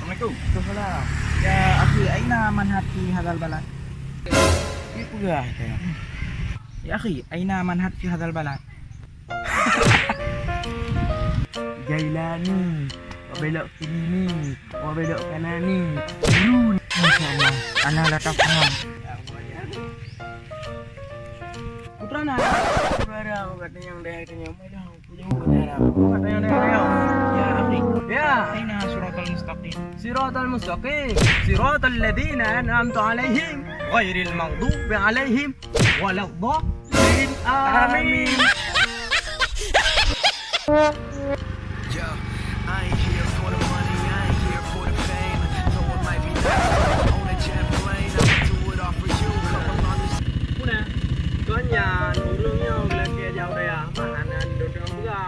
Assalamualaikum. Waalaikumsalam. Ya akhi, aina manhat fi hadzal balad? Ini kuliah saya. Ya akhi, aina manhat fi hadzal balad? Jailani. Belok kiri ni. Belok kanan ni. Dulu. Masyaallah. Ana la tafham. Putra nak. Putra aku katanya yang daerahnya mana? Punya daerah. Katanya yang daerah. Ya akhi, Ya. aina siratal mustaqim? صراط المستقيم صراط الذين أنعمت عليهم غير المغضوب عليهم ولا الضالين آمين. Yo, I ain't here for the money, I ain't here for the fame. Though it might be nice on a jet plane, I'ma do it all for you. Come along this. Pun có nhà đủ lương nhau là kia giàu đây à mà anh được được không ra.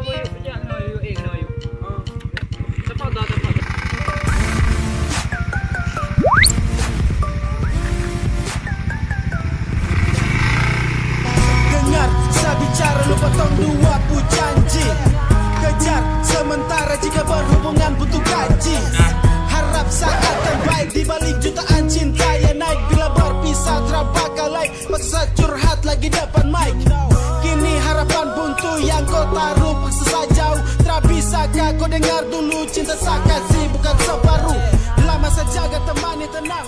Bây giờ nói yêu em nói yêu. Cepat dah cepat. Dengar saya bicara lu potong dua janji. Kejar sementara jika berhubungan butuh gaji. Harap seakan baik di balik jutaan cinta yang naik. Bila berpisah terbakar lain. Paksa curhat lagi depan mic. Kini harapan buntu yang kau taruh paksa saja. Tak bisakah kau dengar dulu cinta sakasi bukan separuh. Lama saya jaga temani tenang.